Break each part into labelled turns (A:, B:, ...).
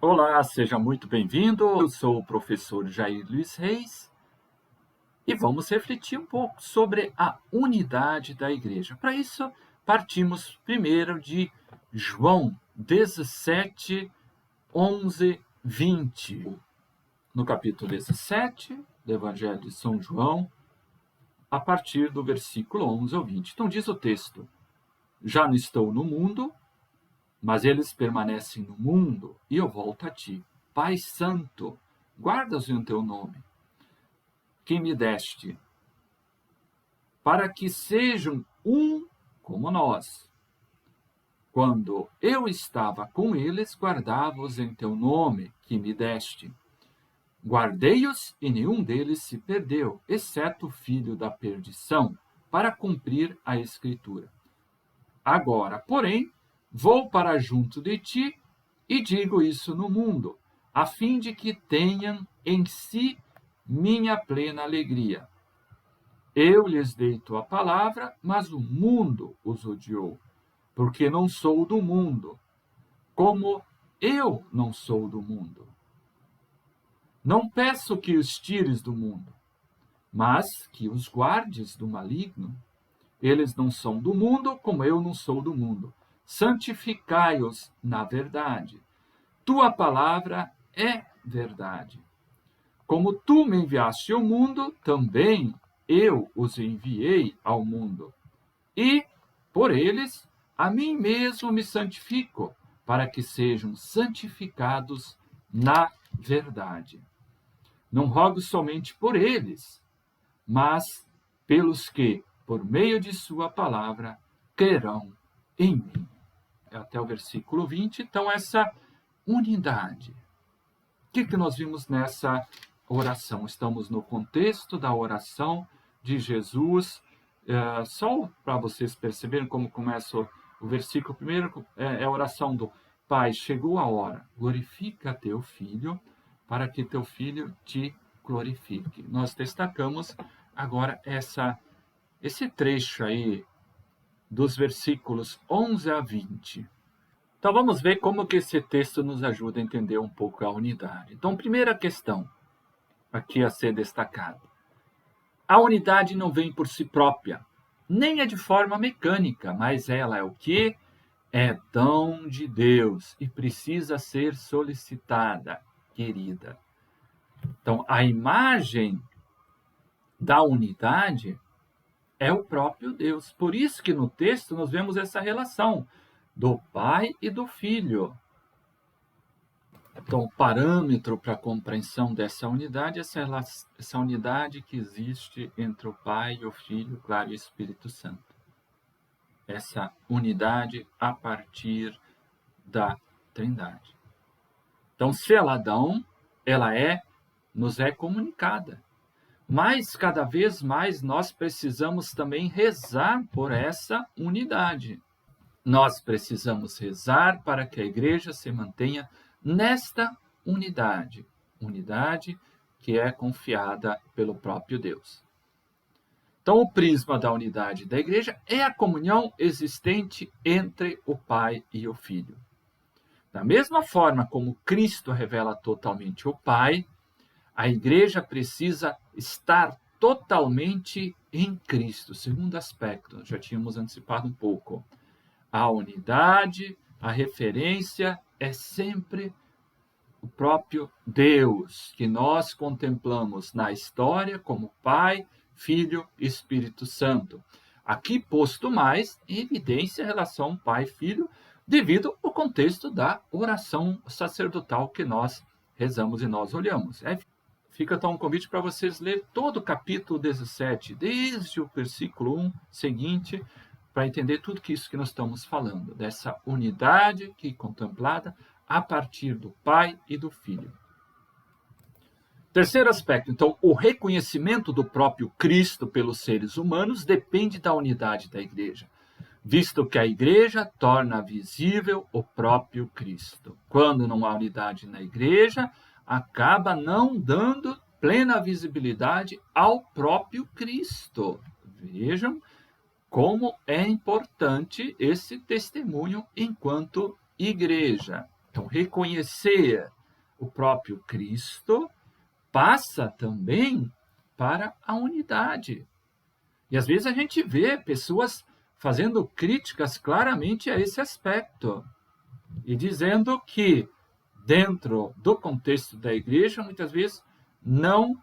A: Olá, seja muito bem-vindo. Eu sou o professor Jair Luiz Reis e vamos refletir um pouco sobre a unidade da igreja. Para isso, partimos primeiro de João 17, 11, 20. No capítulo 17 do Evangelho de São João, a partir do versículo 11 ao 20. Então diz o texto: Já não estou no mundo, mas eles permanecem no mundo, e eu volto a ti. Pai Santo, guarda-os em teu nome, que me deste, para que sejam um como nós. Quando eu estava com eles, guardava-os em teu nome, que me deste. Guardei-os e nenhum deles se perdeu, exceto o filho da perdição, para cumprir a Escritura. Agora, porém, vou para junto de ti e digo isso no mundo, a fim de que tenham em si minha plena alegria. Eu lhes dei tua palavra, mas o mundo os odiou, porque não sou do mundo, como eu não sou do mundo. Não peço que os tires do mundo, mas que os guardes do maligno. Eles não são do mundo, como eu não sou do mundo. Santificai-os na verdade. Tua palavra é verdade. Como tu me enviaste ao mundo, também eu os enviei ao mundo. E, por eles, a mim mesmo me santifico, para que sejam santificados na verdade. Não rogo somente por eles, mas pelos que, por meio de sua palavra, crerão em mim. Até o versículo 20, então essa unidade. O que nós vimos nessa oração? Estamos no contexto da oração de Jesus. Só para vocês perceberem como começa o versículo primeiro, é a oração do Pai, chegou a hora, glorifica teu Filho, para que teu Filho te glorifique. Nós destacamos agora esse trecho aí dos versículos 11 a 20. Então vamos ver como que esse texto nos ajuda a entender um pouco a unidade. Então, primeira questão aqui a ser destacada. A unidade não vem por si própria, nem é de forma mecânica, mas ela é o quê? É dom de Deus e precisa ser solicitada, querida. Então, a imagem da unidade é o próprio Deus. Por isso que no texto nós vemos essa relação do Pai e do Filho. Então, o parâmetro para a compreensão dessa unidade é essa unidade que existe entre o Pai, o Filho, claro, e o Espírito Santo. Essa unidade a partir da Trindade. Então, se ela nos é comunicada. Mas, cada vez mais, nós precisamos também rezar por essa unidade. Nós precisamos rezar para que a igreja se mantenha nesta unidade que é confiada pelo próprio Deus. Então, o prisma da unidade da igreja é a comunhão existente entre o Pai e o Filho. Da mesma forma como Cristo revela totalmente o Pai, a igreja precisa estar totalmente em Cristo. Segundo aspecto, já tínhamos antecipado um pouco. A unidade, a referência é sempre o próprio Deus, que nós contemplamos na história como Pai, Filho e Espírito Santo. Aqui posto mais em evidência a relação Pai-Filho, devido ao contexto da oração sacerdotal que nós rezamos e nós olhamos. Fica então um convite para vocês lerem todo o capítulo 17, desde o versículo 1 seguinte, para entender tudo isso que nós estamos falando, dessa unidade que é contemplada a partir do Pai e do Filho. Terceiro aspecto, então, o reconhecimento do próprio Cristo pelos seres humanos depende da unidade da igreja, visto que a igreja torna visível o próprio Cristo. Quando não há unidade na igreja, acaba não dando plena visibilidade ao próprio Cristo. Vejam como é importante esse testemunho enquanto igreja. Então, reconhecer o próprio Cristo, passa também para a unidade. E às vezes a gente vê pessoas fazendo críticas claramente a esse aspecto e dizendo que dentro do contexto da igreja, muitas vezes não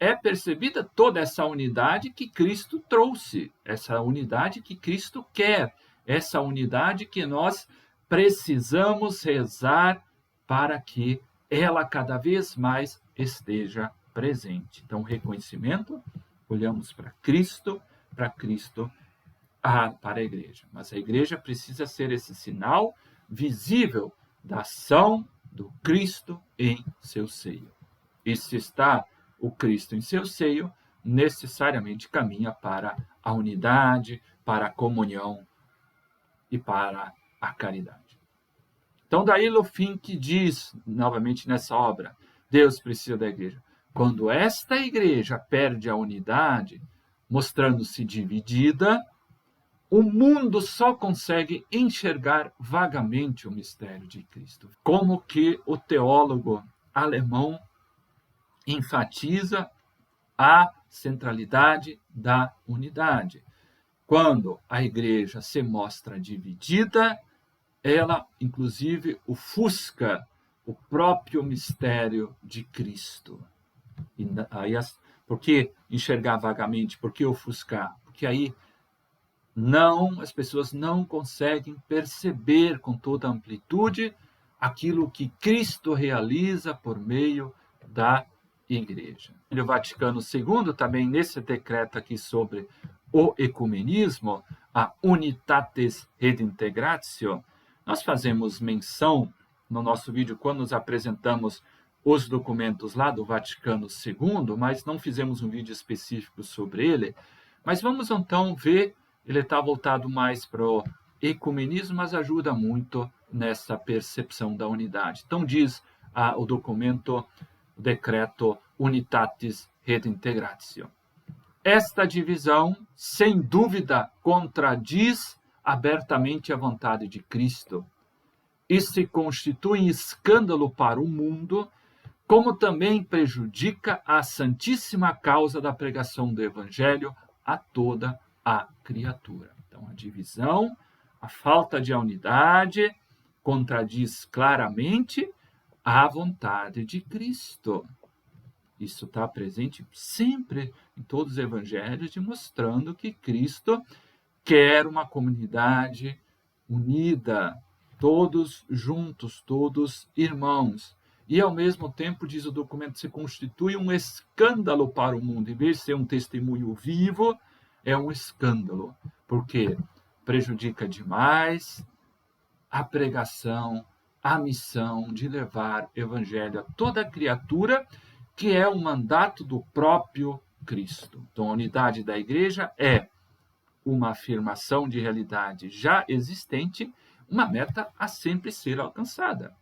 A: é percebida toda essa unidade que Cristo trouxe, essa unidade que Cristo quer, essa unidade que nós precisamos rezar para que ela cada vez mais esteja presente. Então, reconhecimento, olhamos para Cristo para a igreja. Mas a igreja precisa ser esse sinal visível da ação do Cristo em seu seio. E se está o Cristo em seu seio, necessariamente caminha para a unidade, para a comunhão e para a caridade. Então, daí Lofink diz, novamente nessa obra, Deus precisa da igreja. Quando esta igreja perde a unidade, mostrando-se dividida, o mundo só consegue enxergar vagamente o mistério de Cristo. Como que o teólogo alemão enfatiza a centralidade da unidade. Quando a igreja se mostra dividida, ela, inclusive, ofusca o próprio mistério de Cristo. E aí, por que enxergar vagamente? Por que ofuscar? Porque aí as pessoas não conseguem perceber com toda a amplitude aquilo que Cristo realiza por meio da igreja. O Vaticano II, também nesse decreto aqui sobre o ecumenismo, a Unitatis Redintegratio, nós fazemos menção no nosso vídeo quando nos apresentamos os documentos lá do Vaticano II, mas não fizemos um vídeo específico sobre ele. Mas vamos então ver, ele está voltado mais para o ecumenismo, mas ajuda muito nessa percepção da unidade. Então diz o documento, o decreto Unitatis Redintegratio. Esta divisão, sem dúvida, contradiz abertamente a vontade de Cristo e se constitui escândalo para o mundo, como também prejudica a santíssima causa da pregação do Evangelho a toda a criatura. Então, a divisão, a falta de unidade, contradiz claramente a vontade de Cristo. Isso está presente sempre em todos os evangelhos, demonstrando que Cristo quer uma comunidade unida, todos juntos, todos irmãos. E, ao mesmo tempo, diz o documento, se constitui um escândalo para o mundo. Em vez de ser um testemunho vivo, é um escândalo, porque prejudica demais a pregação, a missão de levar o evangelho a toda criatura, que é o mandato do próprio Cristo. Então, a unidade da igreja é uma afirmação de realidade já existente, uma meta a sempre ser alcançada.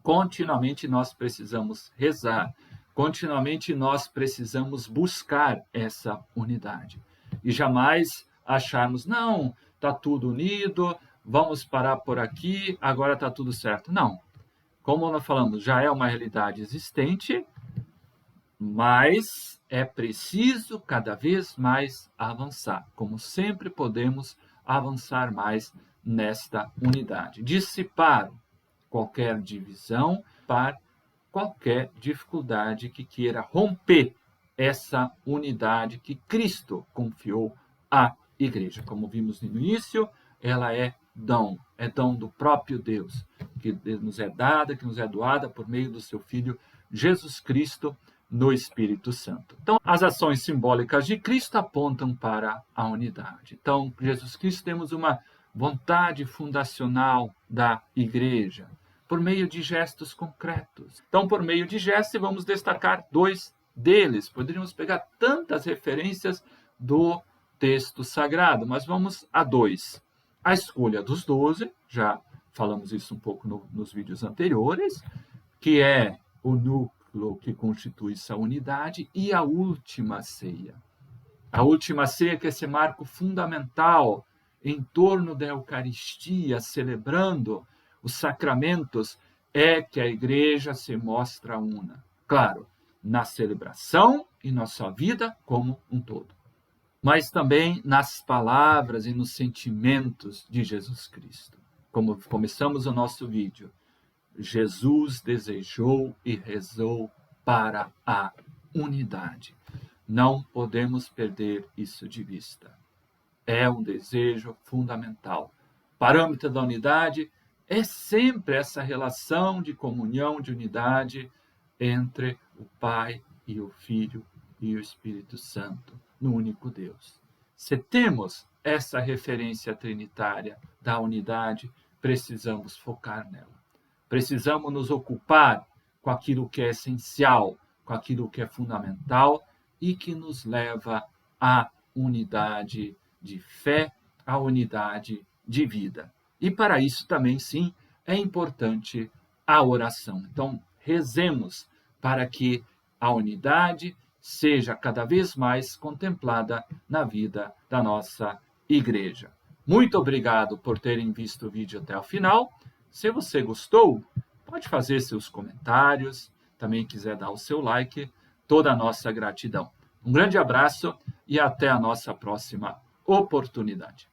A: Continuamente nós precisamos rezar, continuamente nós precisamos buscar essa unidade. E jamais acharmos, não, está tudo unido, vamos parar por aqui, agora está tudo certo. Não. Como nós falamos, já é uma realidade existente, mas é preciso cada vez mais avançar. Como sempre podemos avançar mais nesta unidade. Dissipar qualquer divisão, para qualquer dificuldade que queira romper essa unidade que Cristo confiou à igreja. Como vimos no início, ela é dom do próprio Deus, que nos é dada, que nos é doada por meio do seu Filho Jesus Cristo no Espírito Santo. Então, as ações simbólicas de Cristo apontam para a unidade. Então, Jesus Cristo temos uma vontade fundacional da igreja, por meio de gestos concretos. Então, por meio de gestos, vamos destacar 2 deles. Poderíamos pegar tantas referências do texto sagrado, mas vamos a 2. A escolha dos 12, já falamos isso um pouco nos vídeos anteriores, que é o núcleo que constitui essa unidade, e a última ceia. A última ceia, que é esse marco fundamental em torno da Eucaristia, celebrando os sacramentos, é que a igreja se mostra una. Claro, na celebração e na sua vida como um todo, mas também nas palavras e nos sentimentos de Jesus Cristo. Como começamos o nosso vídeo, Jesus desejou e rezou para a unidade. Não podemos perder isso de vista. É um desejo fundamental. O parâmetro da unidade é sempre essa relação de comunhão, de unidade entre o Pai e o Filho e o Espírito Santo, no único Deus. Se temos essa referência trinitária da unidade, precisamos focar nela. Precisamos nos ocupar com aquilo que é essencial, com aquilo que é fundamental e que nos leva à unidade de fé, à unidade de vida. E para isso também, sim, é importante a oração. Então, rezemos para que a unidade seja cada vez mais contemplada na vida da nossa igreja. Muito obrigado por terem visto o vídeo até o final. Se você gostou, pode fazer seus comentários, também quiser dar o seu like, toda a nossa gratidão. Um grande abraço e até a nossa próxima oportunidade.